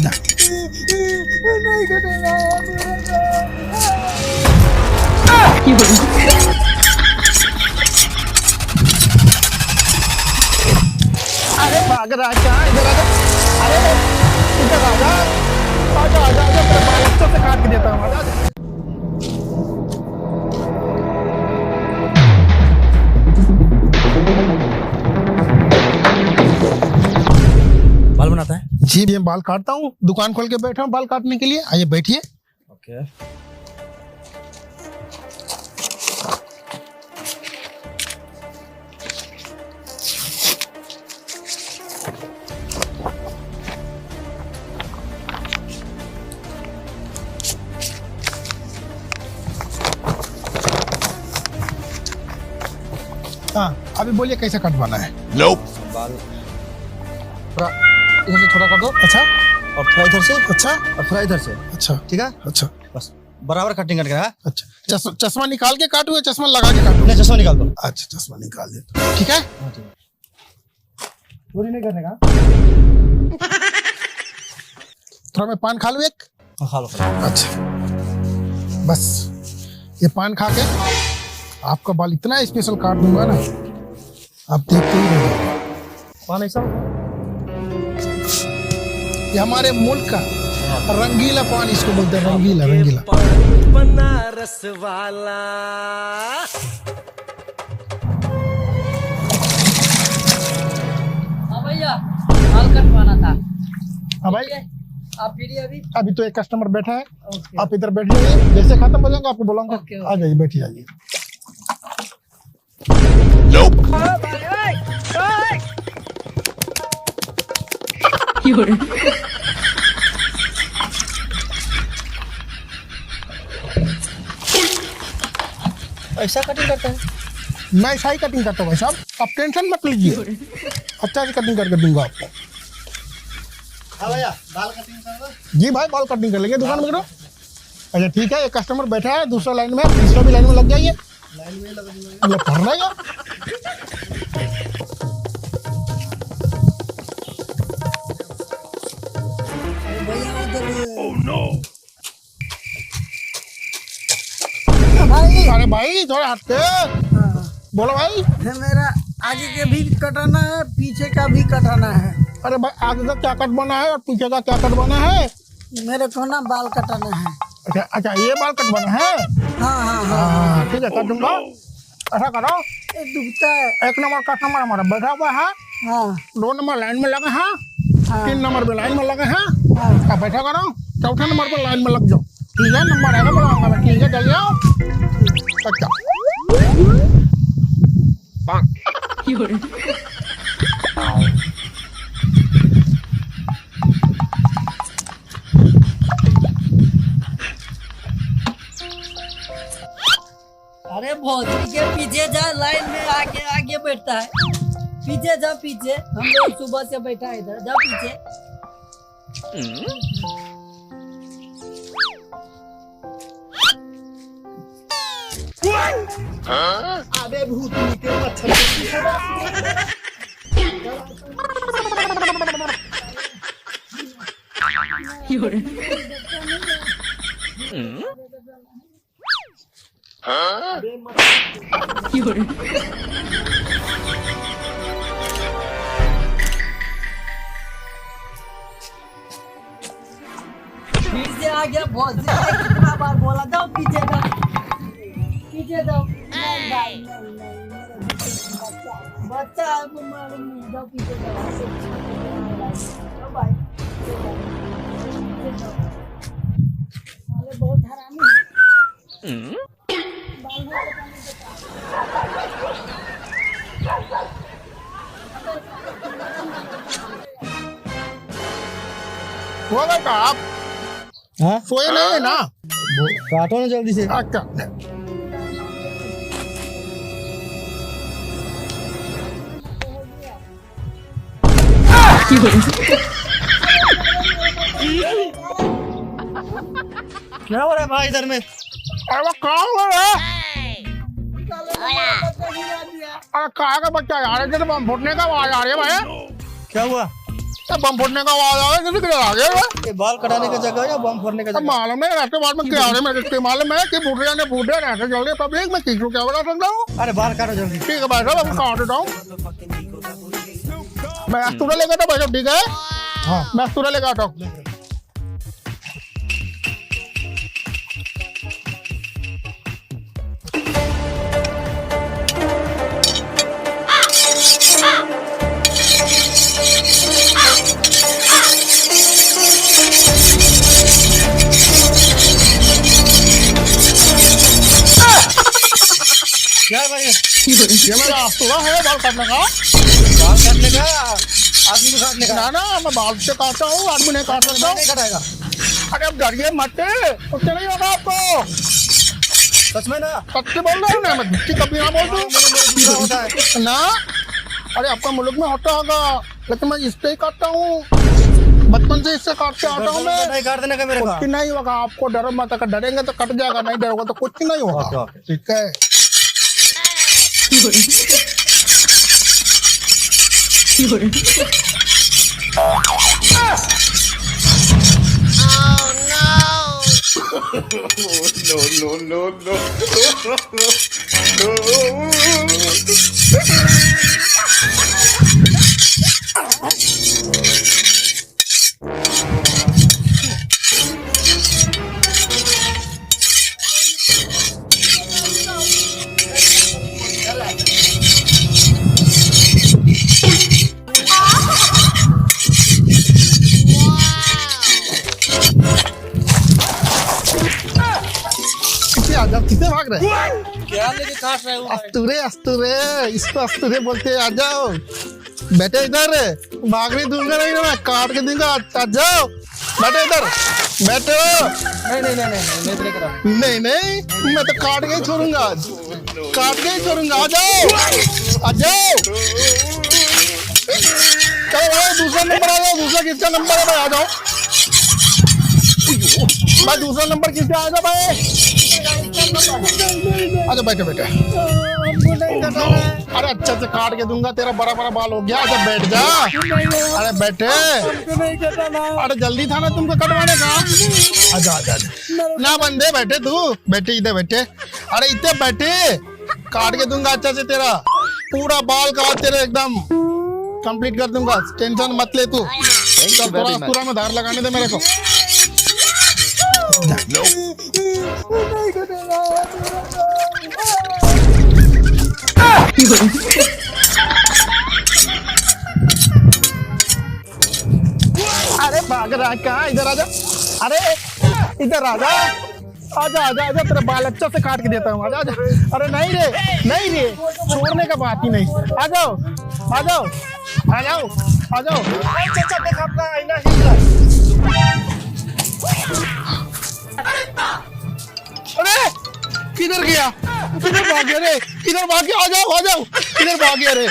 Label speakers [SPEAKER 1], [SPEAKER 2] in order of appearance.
[SPEAKER 1] जा।
[SPEAKER 2] नहीं कटेगा।
[SPEAKER 1] अरे भाग राजा, इधर आजा। अरे इधर आजा, आजा आजा आजा, तेरे बाल अच्छे से काट के देता हूँ, आजा।
[SPEAKER 3] बाल बनाता है
[SPEAKER 1] जी, मैं बाल काटता हूँ, दुकान खोल के बैठा हूँ बाल काटने के लिए। आइए बैठिए।
[SPEAKER 3] ओके।
[SPEAKER 1] हाँ, अभी बोलिए कैसे कटवाना है।
[SPEAKER 3] बाल थोड़ा इधर से छोटा कर दो,
[SPEAKER 1] अच्छा
[SPEAKER 3] और थोड़ा इधर से,
[SPEAKER 1] अच्छा
[SPEAKER 3] और थोड़ा इधर से।
[SPEAKER 1] अच्छा
[SPEAKER 3] ठीक है,
[SPEAKER 1] अच्छा
[SPEAKER 3] बस बराबर कटिंग करके। हाँ,
[SPEAKER 1] अच्छा। चश्मा निकाल के काटू या चश्मा लगा के काटू?
[SPEAKER 3] नहीं, चश्मा निकाल दो।
[SPEAKER 1] अच्छा, चश्मा निकाल दे, ठीक है।
[SPEAKER 3] हाँ, ठीक है। पूरी नहीं करने का।
[SPEAKER 1] थोड़ा मैं पान खा लूँ एक।
[SPEAKER 3] हाँ, खा लो, खा लो।
[SPEAKER 1] अच्छा, बस ये पान खा के आपका बाल इतना स्पेशल काट दूंगा ना, आप देखते ही रह जाओगे।
[SPEAKER 3] पान ऐसा
[SPEAKER 1] ये हमारे मुल्क का रंगीला पान इसको बोलते हैं, रंगीला रंगीला।
[SPEAKER 4] बनारस वाला।
[SPEAKER 5] हाँ भैया, बाल कटवाना था।
[SPEAKER 1] हाँ भाई,
[SPEAKER 5] आप फ्री अभी?
[SPEAKER 1] अभी तो एक कस्टमर बैठा है,
[SPEAKER 5] ओके।
[SPEAKER 1] आप इधर बैठ जाइए, जैसे खत्म हो जाएंगे आपको बुलाऊंगा।
[SPEAKER 5] ओके,
[SPEAKER 1] आ जाइए, बैठिए, आइए।
[SPEAKER 3] ऐसा कटिंग करता है।
[SPEAKER 1] मैं ऐसा ही कटिंग करता हूँ भाई साहब, आप टेंशन मत लीजिए, अच्छा से कटिंग करके दूंगा आपको।
[SPEAKER 3] हाँ भैया, बाल कटिंग कर दो।
[SPEAKER 1] जी भाई, बाल कटिंग कर लेंगे दुकान में करो। अच्छा ठीक है, एक कस्टमर बैठा है दूसरा लाइन में, तीसरा भी लाइन में लग जाइए।
[SPEAKER 3] लाइन में लग
[SPEAKER 1] मतलब पढ़ना यार।
[SPEAKER 2] भैया उधर
[SPEAKER 1] अरे भाई थोड़ा हट के बोलो भाई।
[SPEAKER 2] मेरा आगे के भी कटाना है, पीछे का भी कटाना है।
[SPEAKER 1] अरे भाई, आगे का क्या कटवाना है और पीछे का क्या कटवाना है?
[SPEAKER 2] मेरे को ना बाल कटाना है।
[SPEAKER 1] अच्छा अच्छा, ये बाल कटवाना है।
[SPEAKER 2] हाँ हाँ हाँ।
[SPEAKER 1] हाँ ठीक है, कर दूंगा। ऐसा करो,
[SPEAKER 2] ये दुखता है।
[SPEAKER 1] एक नंबर कस्टमर हमारा बैठा हुआ है,
[SPEAKER 2] हाँ
[SPEAKER 1] 2 नंबर लाइन में लगे हैं,
[SPEAKER 2] हाँ
[SPEAKER 1] 3 नंबर पे लाइन में लगे हैं।
[SPEAKER 2] हाँ।
[SPEAKER 1] अब बैठा करो, चौथे नंबर पर लाइन में लग जाओ, ठीक है। नंबर आएगा बुलाऊंगा मैं, ठीक है, जाइए। अच्छा
[SPEAKER 5] अरे भौजी के पीछे जा, लाइन में आगे आगे बैठता है। पीछे जा, पीछे। हम लोग सुबह से बैठा है इधर, जा पीछे।
[SPEAKER 3] अबे भूत के मच्छर।
[SPEAKER 5] फिर से आ गया भौजी ने कितना बार बोला, जाओ पीछे जाओ, पीछे जाओ। नहीं भाई, नहीं नहीं, मेरा बच्चा है, वो मालूम, जाओ पीछे जाओ। जाओ भाई, पीछे जाओ। अरे बहुत हरामी है। बाल में कटाने देता।
[SPEAKER 1] हो गए का आप?
[SPEAKER 3] हाँ,
[SPEAKER 1] सोए नहीं है ना?
[SPEAKER 3] काटो ना जल्दी से।
[SPEAKER 1] अच्छा
[SPEAKER 3] क्या हो रहा है भाई इधर में?
[SPEAKER 1] अरे वो कहाँ हो रहा है? अरे कहाँ का बच्चा यार, इधर बम फूटने का आवाज आ रही है भाई।
[SPEAKER 3] क्या हुआ?
[SPEAKER 1] बम फोड़ने का आवाज आ रहा है, आ गया
[SPEAKER 3] ये बाल कटाने का जगह है या बम फोड़ने का
[SPEAKER 1] अब
[SPEAKER 3] जगह?
[SPEAKER 1] मालूम है रहते बाद में क्या हो रहा है मेरे को मालूम है कि फूट रहे रहते जल्दी पब्लिक में किसी को क्या बता सकता हूँ।
[SPEAKER 3] अरे बाल काटो जल्दी।
[SPEAKER 1] ठीक है भाई साहब अब काट देता हूँ। मैं अस्तूरा लेकर आता भाई साहब, ठीक है?
[SPEAKER 3] हाँ
[SPEAKER 1] मैं अस्तूरा लेकर आता हूँ।
[SPEAKER 3] क्या है भाई?
[SPEAKER 1] ये मेरा अस्तूरा है बाल काटने का।
[SPEAKER 3] बाल काटने का आदमी को काटने का?
[SPEAKER 1] ना ना मैं बाल से काटता हूँ, आदमी नहीं काट सकता।
[SPEAKER 3] नहीं कटाएगा।
[SPEAKER 1] अरे अब डरिए मत, उससे नहीं होगा आपको।
[SPEAKER 3] सच में ना?
[SPEAKER 1] सच्ची बोल रहा हूँ ना, मैं झूठी कभी ना बोल दूँ
[SPEAKER 3] पूरा होता है
[SPEAKER 1] ना। अरे आपका मुल्क में होता होगा, लेकिन मैं इस पे ही काटता हूँ, बचपन से इससे काटते आता हूँ मैं।
[SPEAKER 3] नहीं काट देने का मेरे को।
[SPEAKER 1] कुछ नहीं होगा आपको, डरो मत, अगर डरेंगे तो कट जाएगा, नहीं डरोगे तो कुछ नहीं
[SPEAKER 3] ओके,
[SPEAKER 1] होगा।
[SPEAKER 3] ओके।
[SPEAKER 1] ठीक है। किसे आ जाओ, किसे भाग रहे?
[SPEAKER 3] क्या लेके काट रहे हो?
[SPEAKER 1] अस्तूरे अस्तूरे, इसको अस्तूरे बोलते हैं। आ जाओ बैठे इधर, भागने दूंगा नहीं ना, मैं काट के दूंगा। आ जाओ बैठे इधर, बैठो।
[SPEAKER 3] नहीं नहीं नहीं नहीं मैं नहीं करा।
[SPEAKER 1] नहीं नहीं मैं तो काट के ही छोड़ूंगा आज, काट के ही छोड़ूंगा। आ जाओ आ जाओ। चलो भाई दूसरा नंबर आ जाओ, दूसरा किसका नंबर है भाई? आ जाओ भाई, दूसरा नंबर किसका आ जाओ भाई? अच्छा बैठे बैठे। अरे अच्छा से काट के दूंगा, तेरा बड़ा बड़ा बाल हो गया। अच्छा बैठ जा। अरे बैठे, अरे जल्दी था ना तुमको कटवाने का। आजा आजा ना बंदे, बैठे तू, बैठे इधर बैठे। अरे इतने बैठे, काट के दूंगा अच्छा से, तेरा पूरा बाल का तेरे एकदम कंप्लीट कर दूंगा, टेंशन मत ले तू। थोड़ा पूरा में धार लगाने दे मेरे को। अरे भाग रहा है कहाँ? इधर आजा। अरे इधर आजा, आजा आजा आजा, तेरा बाल अच्छा से काट के देता हूँ। आजा आजा। अरे नहीं रे, नहीं रे, छोड़ने का बात ही नहीं। आ जाओ आ जाओ आ जाओ आ जाओ।
[SPEAKER 3] चाचा देखा अपना आईना हिल रहा है।
[SPEAKER 1] अरे किधर गया, किधर भाग गया रे, किधर भाग गया? आ जाओ आ जाओ, किधर भाग गया रे?